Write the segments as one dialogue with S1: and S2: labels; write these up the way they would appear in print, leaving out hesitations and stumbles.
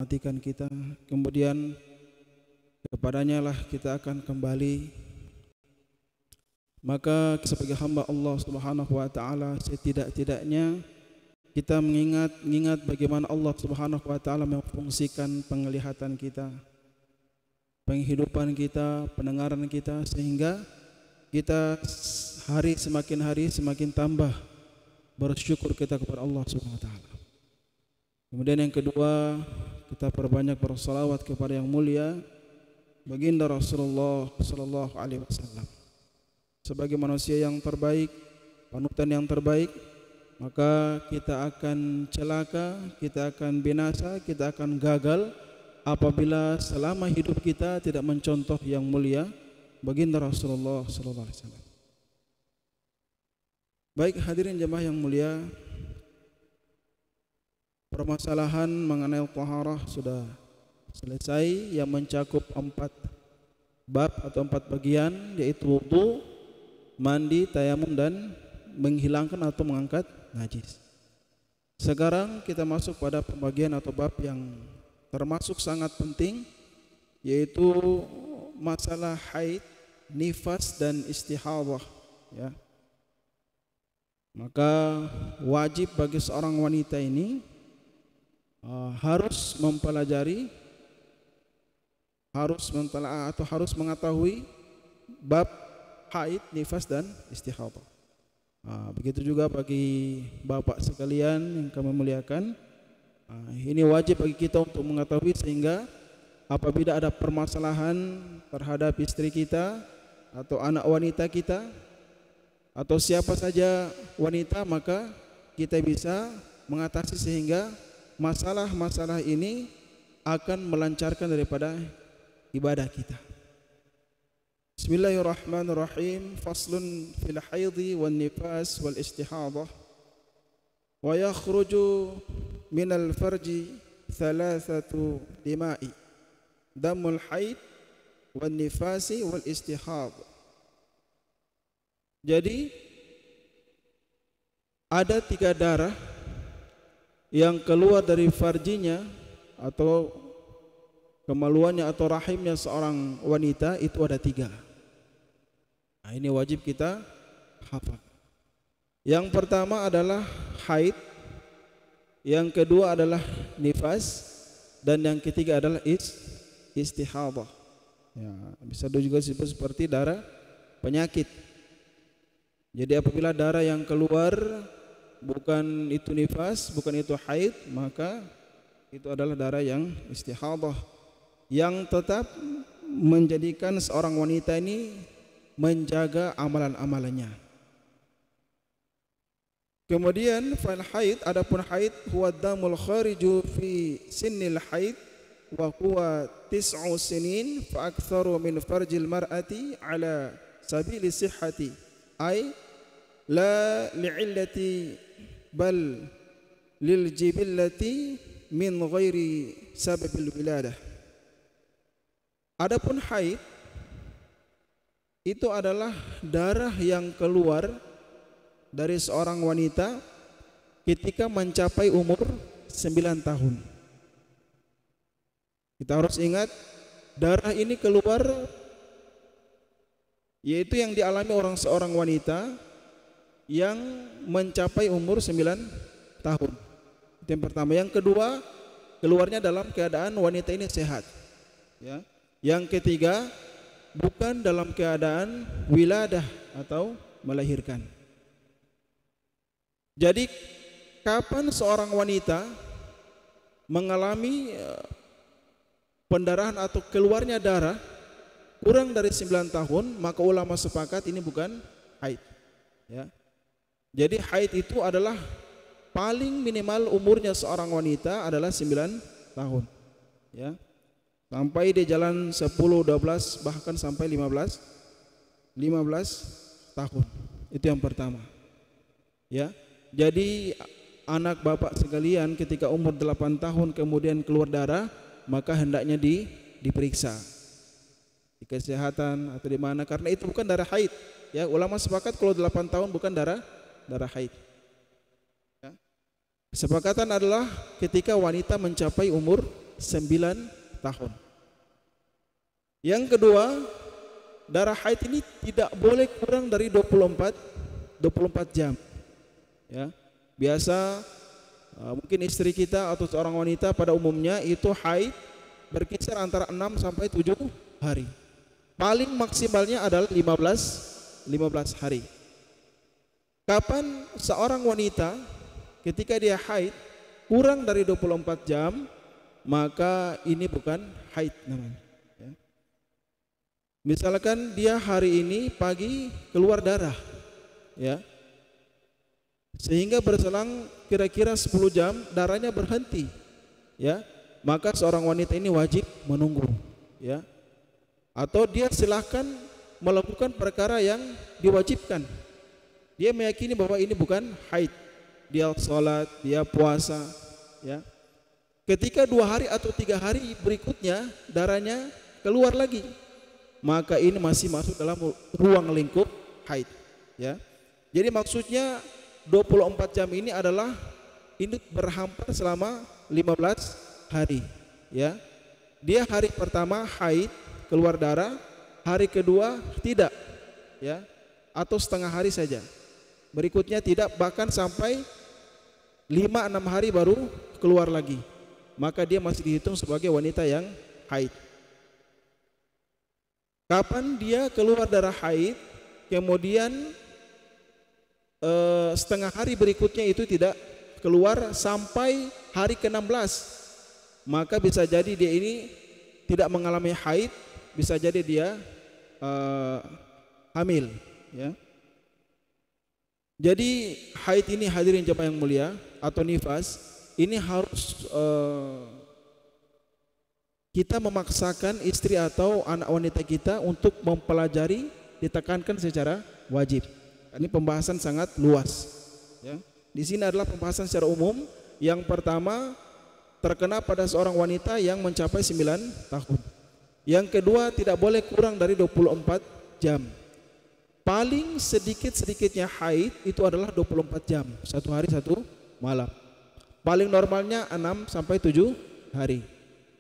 S1: matikan kita, kemudian kepadanya lah kita akan kembali. Maka sebagai hamba Allah Subhanahu wa taala, setidak-tidaknya kita mengingat bagaimana Allah Subhanahu wa taala memfungsikan penglihatan kita, penghidupan kita, pendengaran kita, sehingga kita semakin hari semakin tambah bersyukur kita kepada Allah Subhanahu wa taala. Kemudian yang kedua, kita perbanyak bersalawat kepada yang mulia baginda Rasulullah sallallahu alaihi wasallam. Sebagai manusia yang terbaik, panutan yang terbaik, maka kita akan celaka, kita akan binasa, kita akan gagal apabila selama hidup kita tidak mencontoh yang mulia baginda Rasulullah sallallahu alaihi wasallam. Baik hadirin jemaah yang mulia, permasalahan mengenai taharah sudah selesai, yang mencakup 4 bab atau 4 bagian, yaitu wudu, mandi, tayamum, dan menghilangkan atau mengangkat najis. Sekarang kita masuk pada pembagian atau bab yang termasuk sangat penting, yaitu masalah haid, nifas, dan istihadah, ya. Maka wajib bagi seorang wanita ini harus mempelajari, harus mentelaah atau harus mengetahui bab haid, nifas, dan istihadah. Begitu juga bagi bapak sekalian yang kami muliakan, ini wajib bagi kita untuk mengetahui, sehingga apabila ada permasalahan terhadap istri kita atau anak wanita kita atau siapa saja wanita, maka kita bisa mengatasi sehingga masalah-masalah ini akan melancarkan daripada ibadah kita. Bismillahirrahmanirrahim. Faslun fil haidhi wan nifas wal istihadah. Wa yakhruju minal farji thalathatu dima'i, damul haid wan nifasi wal istihadah. Jadi ada 3 darah yang keluar dari farjinya atau kemaluannya atau rahimnya seorang wanita, itu ada 3. Ini wajib kita hafal. Yang pertama adalah haid, yang kedua adalah nifas, dan yang ketiga adalah istihadah. Ya, bisa juga disebut seperti darah penyakit. Jadi apabila darah yang keluar bukan itu nifas, bukan itu haid, maka itu adalah darah yang istihadah, yang tetap menjadikan seorang wanita ini menjaga amalan-amalannya. Kemudian fal haid, adapun haid, huwa damul khariju fi sinnil haid wa huwa 9 sinin fa aktsaru min farjil mar'ati ala sabili sihhati, ay la li'illati bal lil jibillati min ghairi sababil wiladah. Adapun haid itu adalah darah yang keluar dari seorang wanita ketika mencapai umur 9 tahun. Kita harus ingat, darah ini keluar yaitu yang dialami seorang wanita yang mencapai umur 9 tahun. Itu yang pertama. Yang kedua, keluarnya dalam keadaan wanita ini sehat, ya. Yang ketiga, bukan dalam keadaan wiladah atau melahirkan. Jadi kapan seorang wanita mengalami pendarahan atau keluarnya darah kurang dari 9 tahun, maka ulama sepakat ini bukan haid, ya. Jadi haid itu adalah paling minimal umurnya seorang wanita adalah 9 tahun, ya. Sampai di jalan 10, 12, bahkan sampai 15 tahun. Itu yang pertama, ya. Jadi anak bapak sekalian ketika umur 8 tahun kemudian keluar darah, maka hendaknya diperiksa di kesehatan atau di mana, karena itu bukan darah haid, ya. Ulama sepakat kalau 8 tahun bukan darah haid, ya. Kesepakatan adalah ketika wanita mencapai umur tahun. Yang kedua, darah haid ini tidak boleh kurang dari 24 jam. Ya. Biasa mungkin istri kita atau seorang wanita pada umumnya itu haid berkisar antara 6 sampai 7 hari. Paling maksimalnya adalah 15 hari. Kapan seorang wanita ketika dia haid kurang dari 24 jam, maka ini bukan haid namanya. Ya. Misalkan dia hari ini pagi keluar darah, ya, sehingga berselang kira-kira 10 jam darahnya berhenti, ya, maka seorang wanita ini wajib menunggu, ya, atau dia silahkan melakukan perkara yang diwajibkan. Dia meyakini bahwa ini bukan haid, dia sholat, dia puasa, ya. Ketika 2 hari atau 3 hari berikutnya darahnya keluar lagi, maka ini masih masuk dalam ruang lingkup haid, ya. Jadi maksudnya 24 jam ini adalah ini berhampar selama 15 hari, ya. Dia hari pertama haid keluar darah, hari kedua tidak, ya, atau setengah hari saja. Berikutnya tidak, bahkan sampai 5-6 hari baru keluar lagi. Maka dia masih dihitung sebagai wanita yang haid. Kapan dia keluar darah haid, kemudian setengah hari berikutnya itu tidak keluar sampai hari ke-16, maka bisa jadi dia ini tidak mengalami haid, bisa jadi dia hamil, ya. Jadi haid ini hadirin jemaah yang mulia atau nifas ini harus kita memaksakan istri atau anak wanita kita untuk mempelajari, ditekankan secara wajib. Ini pembahasan sangat luas, ya. Di sini adalah pembahasan secara umum. Yang pertama terkena pada seorang wanita yang mencapai 9 tahun. Yang kedua tidak boleh kurang dari 24 jam. Paling sedikit-sedikitnya haid itu adalah 24 jam, 1 hari 1 malam. Paling normalnya 6 sampai 7 hari.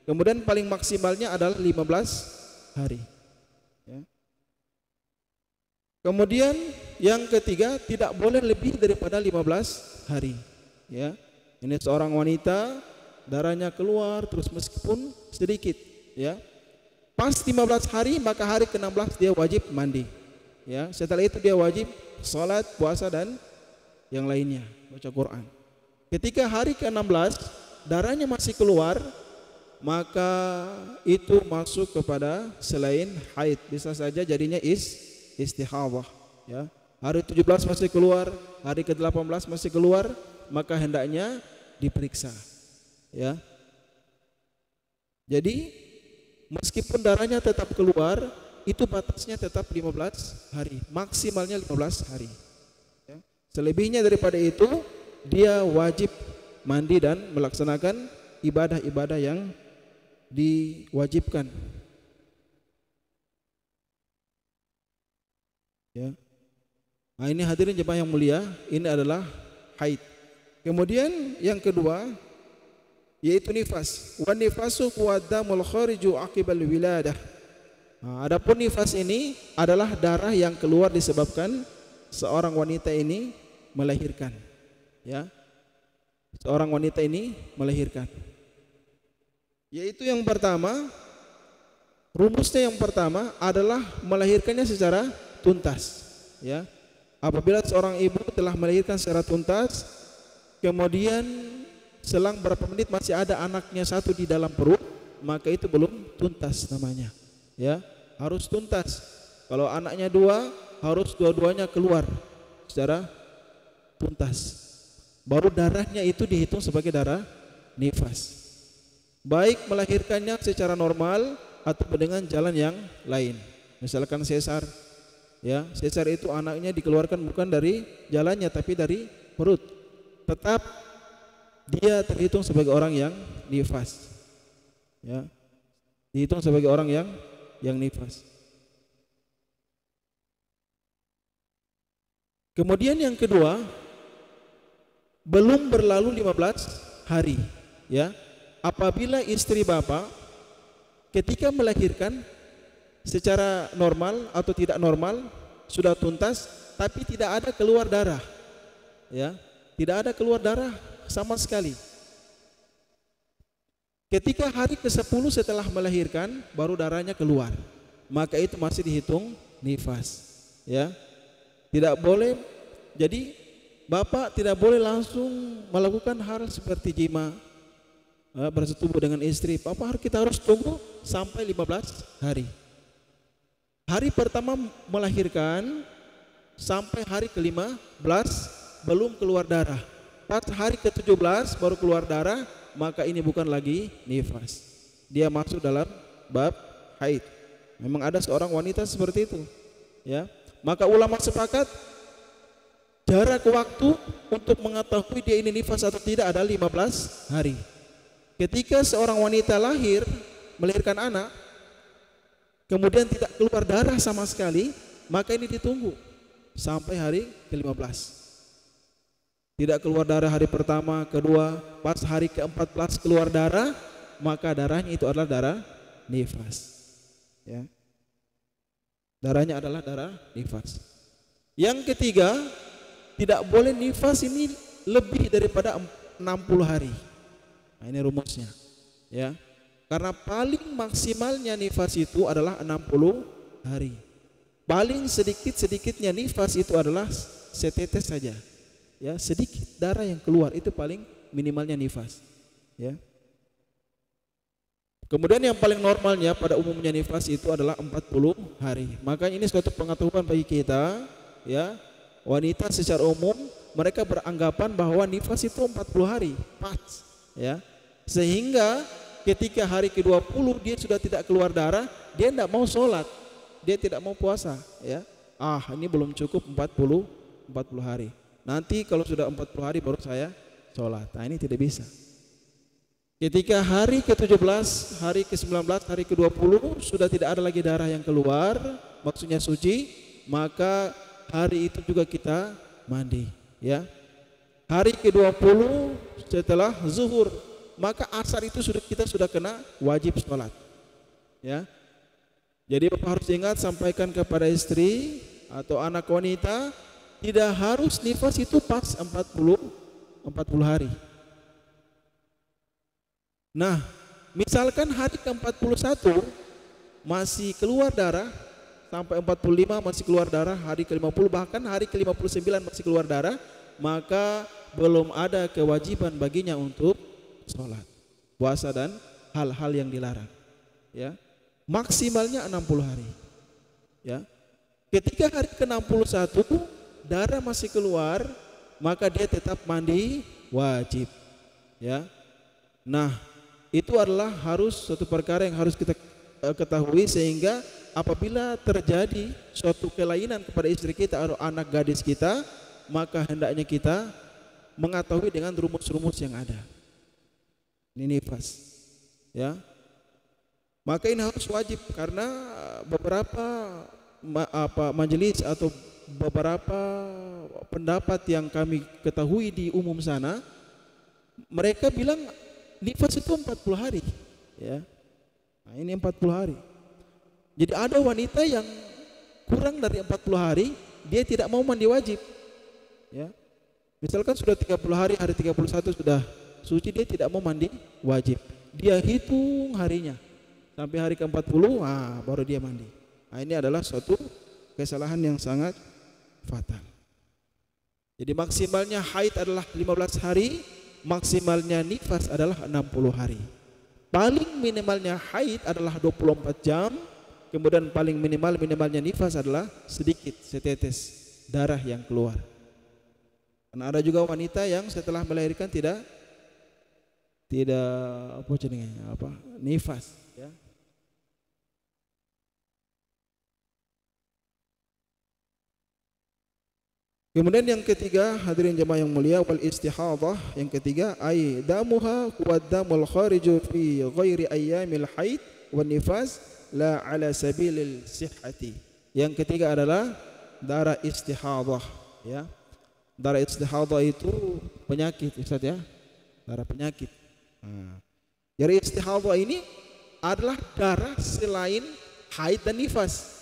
S1: Kemudian paling maksimalnya adalah 15 hari. Ya. Kemudian yang ketiga tidak boleh lebih daripada 15 hari. Ya. Ini seorang wanita darahnya keluar terus meskipun sedikit, ya. Pas 15 hari maka hari ke-16 dia wajib mandi. Ya, setelah itu dia wajib salat, puasa dan yang lainnya, baca Quran. Ketika hari ke-16 darahnya masih keluar, maka itu masuk kepada selain haid, bisa saja jadinya istihadah, ya. Hari 17 masih keluar, hari ke-18 masih keluar, maka hendaknya diperiksa, ya. Jadi meskipun darahnya tetap keluar, itu batasnya tetap 15 hari, maksimalnya 15 hari, ya. Selebihnya daripada itu dia wajib mandi dan melaksanakan ibadah-ibadah yang diwajibkan, ya. Nah, ini hadirin jemaah yang mulia, ini adalah haid. Kemudian yang kedua yaitu nifas. Wan nifasu wadamul khariju aqibal wiladah. Nah, adapun nifas ini adalah darah yang keluar disebabkan seorang wanita ini melahirkan, ya. Seorang wanita ini melahirkan. Yaitu yang pertama, rumusnya yang pertama adalah melahirkannya secara tuntas, ya. Apabila seorang ibu telah melahirkan secara tuntas, kemudian selang berapa menit masih ada anaknya satu di dalam perut, maka itu belum tuntas namanya, ya. Harus tuntas. Kalau anaknya 2, harus dua-duanya keluar secara tuntas. Baru darahnya itu dihitung sebagai darah nifas. Baik melahirkannya secara normal atau dengan jalan yang lain. Misalkan sesar, ya. Sesar itu anaknya dikeluarkan bukan dari jalannya tapi dari perut. Tetap dia terhitung sebagai orang yang nifas, ya. Dihitung sebagai orang yang nifas. Kemudian yang kedua, belum berlalu 15 hari, ya. apabila istri bapak ketika melahirkan secara normal atau tidak normal sudah tuntas, tapi tidak ada keluar darah, ya, tidak ada keluar darah sama sekali. Ketika hari ke-10 setelah melahirkan baru darahnya keluar, maka itu masih dihitung nifas, ya. Tidak boleh, jadi bapak tidak boleh langsung melakukan hal seperti jima, bersetubuh dengan istri. Kita harus tunggu sampai 15 hari. Hari pertama melahirkan sampai hari ke-15 belum keluar darah. Pas hari ke-17 baru keluar darah, maka ini bukan lagi nifas. Dia masuk dalam bab haid. Memang ada seorang wanita seperti itu, ya. Maka ulama sepakat jarak waktu untuk mengetahui dia ini nifas atau tidak ada 15 hari. Ketika seorang wanita melahirkan anak, kemudian tidak keluar darah sama sekali, maka ini ditunggu sampai hari ke-15. Tidak keluar darah hari pertama, kedua, pas hari ke-14 keluar darah, maka darahnya itu adalah darah nifas, ya. Darahnya adalah darah nifas. Yang ketiga, tidak boleh nifas ini lebih daripada 60 hari. Nah, ini rumusnya, ya. Karena paling maksimalnya nifas itu adalah 60 hari. Paling sedikit-sedikitnya nifas itu adalah setetes saja, ya, sedikit darah yang keluar itu paling minimalnya nifas, ya. Kemudian yang paling normalnya pada umumnya nifas itu adalah 40 hari. Makanya ini suatu pengetahuan bagi kita, ya. Wanita secara umum mereka beranggapan bahwa nifas itu 40 hari pas, ya. Sehingga ketika hari ke-20 dia sudah tidak keluar darah, dia tidak mau sholat, dia tidak mau puasa, ya. Ini belum cukup 40 hari. Nanti kalau sudah 40 hari baru saya sholat. Nah, ini tidak bisa. Ketika hari ke-17, hari ke-19, hari ke-20 sudah tidak ada lagi darah yang keluar, maksudnya suci, maka hari itu juga kita mandi, ya. Hari ke-20 setelah zuhur, maka asar itu kita sudah kena wajib sholat, ya. Jadi bapak harus ingat, sampaikan kepada istri atau anak wanita, tidak harus nifas itu pas 40 hari. Nah, misalkan hari ke-41 masih keluar darah, sampai 45 masih keluar darah, hari ke-50 bahkan hari ke-59 masih keluar darah, maka belum ada kewajiban baginya untuk sholat, puasa dan hal-hal yang dilarang, ya. Maksimalnya 60 hari, ya. Ketika hari ke-61 darah masih keluar, maka dia tetap mandi wajib, ya. Nah, itu adalah suatu perkara yang harus kita ketahui, sehingga apabila terjadi suatu kelainan kepada istri kita atau anak gadis kita, maka hendaknya kita mengetahui dengan rumus-rumus yang ada. Ini nifas, ya. Maka ini harus wajib, karena beberapa majelis atau beberapa pendapat yang kami ketahui di umum sana, mereka bilang nifas itu 40 hari, ya. Nah, ini 40 hari. Jadi ada wanita yang kurang dari 40 hari, dia tidak mau mandi wajib, ya. Misalkan sudah 30 hari, hari 31 sudah suci, dia tidak mau mandi wajib. Dia hitung harinya sampai hari ke-40, baru dia mandi. Nah, ini adalah suatu kesalahan yang sangat fatal. Jadi maksimalnya haid adalah 15 hari, maksimalnya nifas adalah 60 hari. Paling minimalnya haid adalah 24 jam, kemudian paling minimalnya nifas adalah sedikit, setetes darah yang keluar. Karena ada juga wanita yang setelah melahirkan tidak nifas, ya. Kemudian yang ketiga, hadirin jemaah yang mulia, wal istihadhah, yang ketiga ai damuha huwa damul khariju fi ghairi ayyamil haid wan nifas la ala sabilil sihhati. Yang ketiga adalah darah istihadhah, ya. Darah istihadhah itu penyakit, Ustaz, ya. Darah penyakit. Jadi istihadhah ini adalah darah selain haid dan nifas.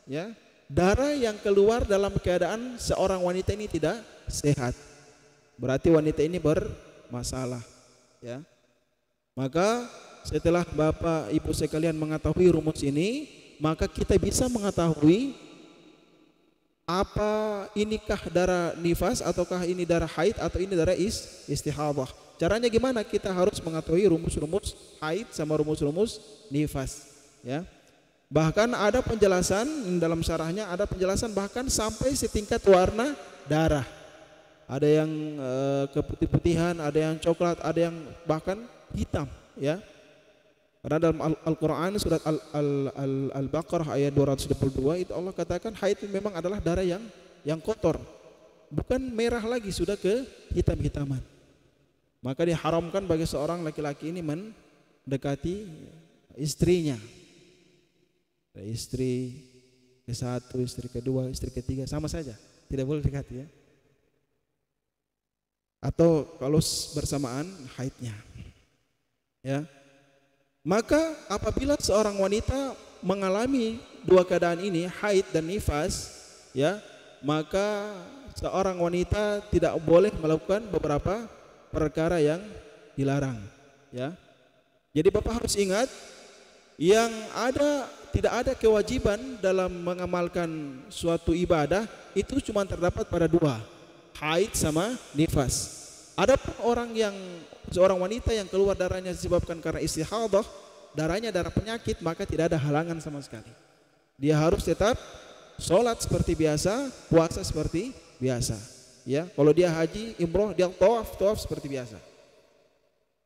S1: Ya, darah yang keluar dalam keadaan seorang wanita ini tidak sehat. Berarti wanita ini bermasalah. Ya. Maka setelah Bapak Ibu sekalian mengetahui rumus ini, maka kita bisa mengetahui apa inikah darah nifas ataukah ini darah haid atau ini darah istihadhah. Caranya gimana? Kita harus mengetahui rumus-rumus haid sama rumus-rumus nifas, ya. Bahkan ada penjelasan dalam syarahnya, ada penjelasan bahkan sampai setingkat warna darah. Ada yang keputih-putihan, ada yang coklat, ada yang bahkan hitam, ya. Karena dalam Al-Quran surat Al-Baqarah ayat 222 itu Allah katakan haid itu memang adalah darah yang kotor, bukan merah lagi, sudah ke hitam-hitaman. Maka diharamkan bagi seorang laki-laki ini mendekati istrinya. Istri ke-1, istri ke-2, istri ke-3 sama saja, tidak boleh dekati, ya. Atau kalau bersamaan haidnya, ya. Maka apabila seorang wanita mengalami dua keadaan ini, haid dan nifas, ya, maka seorang wanita tidak boleh melakukan beberapa perkara yang dilarang, ya. Jadi Bapak harus ingat, yang tidak ada kewajiban dalam mengamalkan suatu ibadah itu cuma terdapat pada dua, haid sama nifas. Adapun seorang wanita yang keluar darahnya disebabkan karena istihadhah, darahnya darah penyakit, maka tidak ada halangan sama sekali. Dia harus tetap sholat seperti biasa, puasa seperti biasa, ya. Kalau dia haji, umroh, dia tawaf seperti biasa.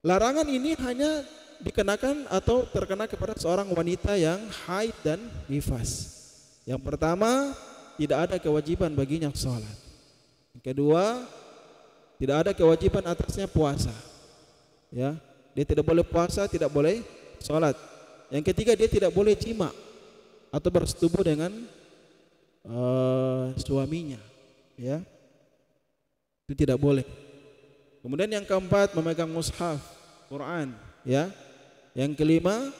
S1: Larangan ini hanya dikenakan atau terkena kepada seorang wanita yang haid dan nifas. Yang pertama, tidak ada kewajiban baginya sholat. Yang kedua, tidak ada kewajiban atasnya puasa, ya. Dia tidak boleh puasa, tidak boleh sholat. Yang ketiga, dia tidak boleh jima atau bersetubuh dengan suaminya, ya. Itu tidak boleh. Kemudian yang keempat, memegang mushaf Quran, ya. Yang kelima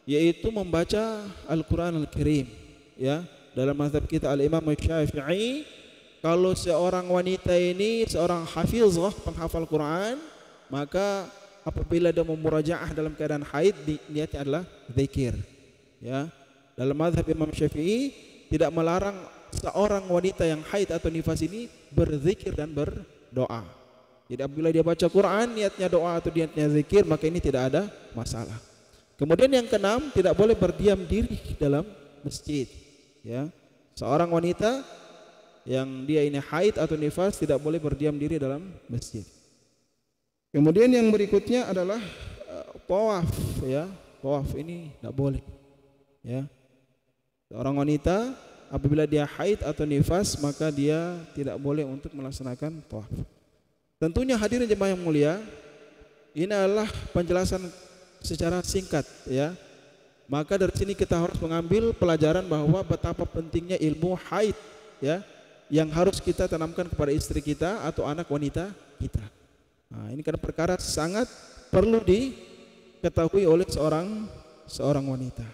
S1: yaitu membaca Al-Quran Al-Karim, ya. Dalam mazhab kita Al-Imam Syafi'i, kalau seorang wanita ini seorang hafizah, penghafal Quran, maka apabila dia memurajaah dalam keadaan haid, niatnya adalah zikir, ya. Dalam mazhab Imam Syafi'i tidak melarang seorang wanita yang haid atau nifas ini berzikir dan berdoa. Jadi apabila dia baca Quran, niatnya doa atau niatnya zikir, maka ini tidak ada masalah. Kemudian yang keenam, tidak boleh berdiam diri dalam masjid, ya. Seorang wanita yang dia ini haid atau nifas tidak boleh berdiam diri dalam masjid. Kemudian yang berikutnya adalah tawaf, ya. Tawaf ini tidak boleh, ya. Seorang wanita apabila dia haid atau nifas, maka dia tidak boleh untuk melaksanakan tawaf. Tentunya hadirin jemaah yang mulia, ini adalah penjelasan secara singkat, ya. Maka dari sini kita harus mengambil pelajaran bahwa betapa pentingnya ilmu haid, ya, yang harus kita tanamkan kepada istri kita atau anak wanita kita. Nah, ini karena perkara sangat perlu diketahui oleh seorang wanita.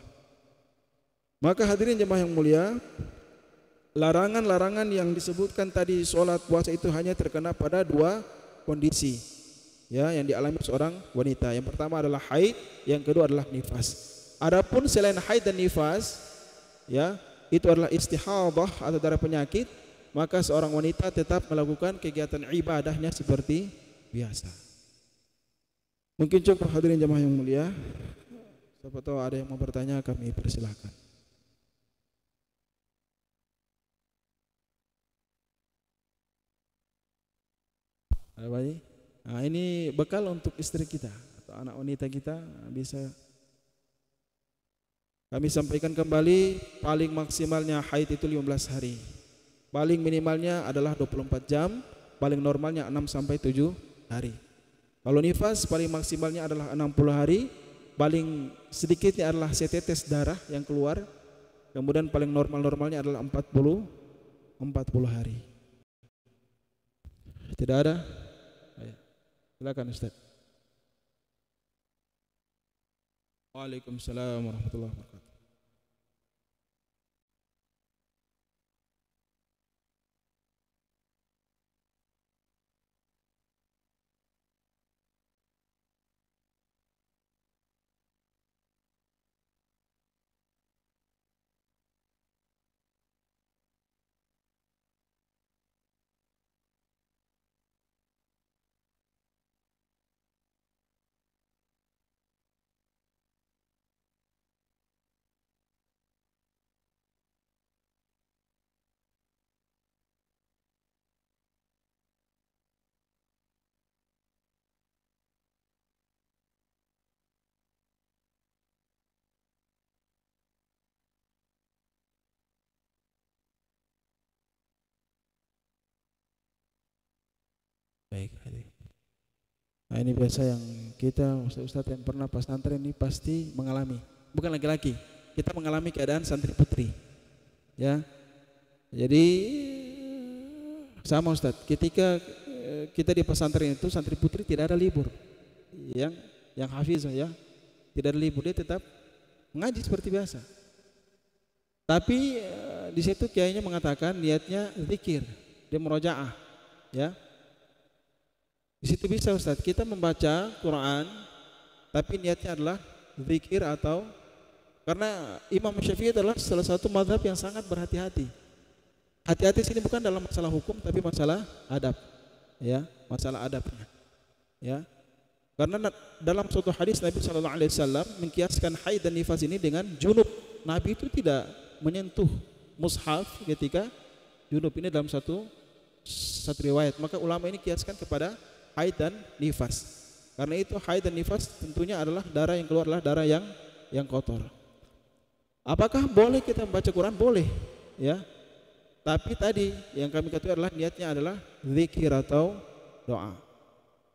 S1: Maka hadirin jemaah yang mulia, larangan-larangan yang disebutkan tadi, sholat, puasa, itu hanya terkena pada dua kondisi, ya, yang dialami seorang wanita. Yang pertama adalah haid, yang kedua adalah nifas. Adapun selain haid dan nifas, ya, itu adalah istihadhah atau darah penyakit, maka seorang wanita tetap melakukan kegiatan ibadahnya seperti biasa. Mungkin cukup hadirin jemaah yang mulia. Siapa tahu ada yang mau bertanya, kami persilakan. Nah, ini bekal untuk istri kita atau anak wanita kita, bisa kami sampaikan kembali. Paling maksimalnya haid itu 15 hari, paling minimalnya adalah 24 jam, paling normalnya 6 sampai 7 hari. Kalau nifas paling maksimalnya adalah 60 hari, paling sedikitnya adalah setetes darah yang keluar, kemudian paling normalnya adalah 40 hari. Tidak ada? Silakan Ustaz. Waalaikumsalam warahmatullahi wabarakatuh. Baik, adik. Nah, ini biasa yang kita ustaz-ustaz yang pernah pesantren ini pasti mengalami. Bukan laki-laki, kita mengalami keadaan santri putri. Ya. Jadi sama Ustaz, ketika kita di pesantren itu santri putri tidak ada libur. Yang hafiz ya, tidak ada libur, dia tetap mengaji seperti biasa. Tapi di situ kiainya mengatakan niatnya zikir, dia murojaah, ya. Di situ bisa Ustaz, kita membaca Quran tapi niatnya adalah zikir atau karena Imam Syafi'i adalah salah satu mazhab yang sangat berhati-hati. Hati-hati sini bukan dalam masalah hukum tapi masalah adab, ya, masalah adabnya, ya. Karena dalam suatu hadis Nabi sallallahu alaihi wasallam mengkiaskan haid dan nifas ini dengan junub. Nabi itu tidak menyentuh mushaf ketika junub, ini dalam satu riwayat. Maka ulama ini kiaskan kepada haid dan nifas. Karena itu haid dan nifas tentunya adalah darah yang keluar adalah darah yang kotor. Apakah boleh kita membaca Quran? Boleh, ya. Tapi tadi yang kami katakan adalah niatnya adalah zikir atau doa.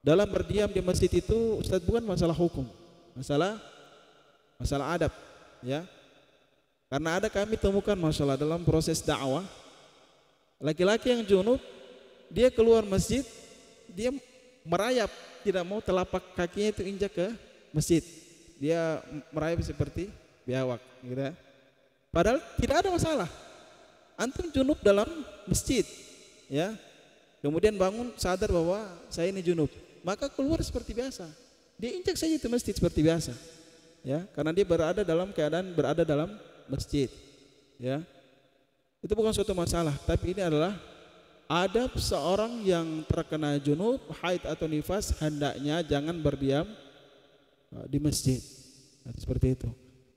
S1: Dalam berdiam di masjid itu Ustaz bukan masalah hukum, masalah adab, ya. Karena ada kami temukan masalah dalam proses dakwah, laki-laki yang junub dia keluar masjid, dia merayap, tidak mau telapak kakinya itu injak ke masjid, dia merayap seperti biawak, gitu ya. Padahal tidak ada masalah. Antum junub dalam masjid, ya. Kemudian bangun sadar bahwa saya ini junub, maka keluar seperti biasa. Dia injak saja itu masjid seperti biasa, ya. Karena dia berada dalam keadaan berada dalam masjid, ya. Itu bukan suatu masalah, tapi ini adalah adab seorang yang terkena junub, haid atau nifas hendaknya jangan berdiam di masjid. Nah, seperti itu.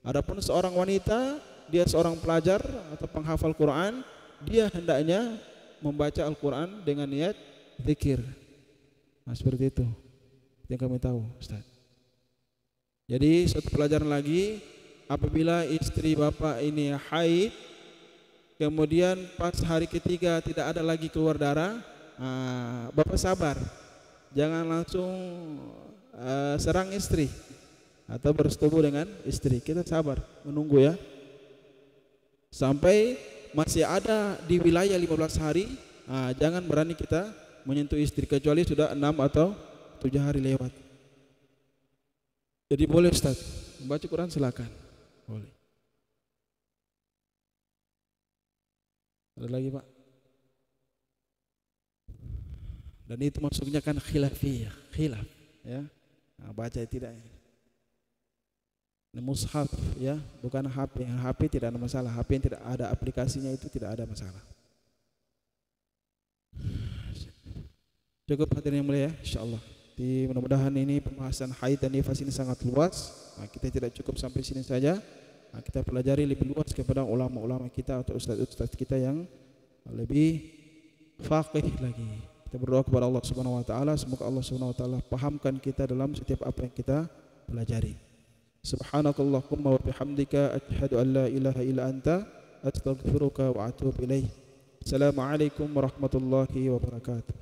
S1: Adapun seorang wanita, dia seorang pelajar atau penghafal Quran, dia hendaknya membaca Al-Quran dengan niat zikir. Nah, seperti itu yang kami tahu, Ustaz. Jadi satu pelajaran lagi, apabila istri bapak ini haid, kemudian pas hari ketiga tidak ada lagi keluar darah, bapak sabar, jangan langsung serang istri atau bersetubuh dengan istri. Kita sabar menunggu, ya, sampai masih ada di wilayah 15 hari. Jangan berani kita menyentuh istri kecuali sudah 6 atau 7 hari lewat. Jadi boleh Ustaz membaca Quran, silakan, boleh. Ada lagi Pak? Dan itu maksudnya kan khilafiyah, khilaf, ya. Baca tidak ini. Mushaf, ya, bukan HP. HP tidak ada masalah. HP yang tidak ada aplikasinya itu tidak ada masalah. Cukup hadirin yang mulia, ya, insyaallah. Mudah-mudahan ini pembahasan haid dan nifas ini sangat luas. Kita tidak cukup sampai sini saja. Kita pelajari lebih luas kepada ulama-ulama kita atau ustaz-ustaz kita yang lebih faqih lagi. Kita berdoa kepada Allah Subhanahu wa taala, semoga Allah Subhanahu wa taala pahamkan kita dalam setiap apa yang kita pelajari. Subhanakallahumma wa bihamdika asyhadu an la ilaha illa anta astaghfiruka wa atubu ilaik. Assalamualaikum warahmatullahi wabarakatuh.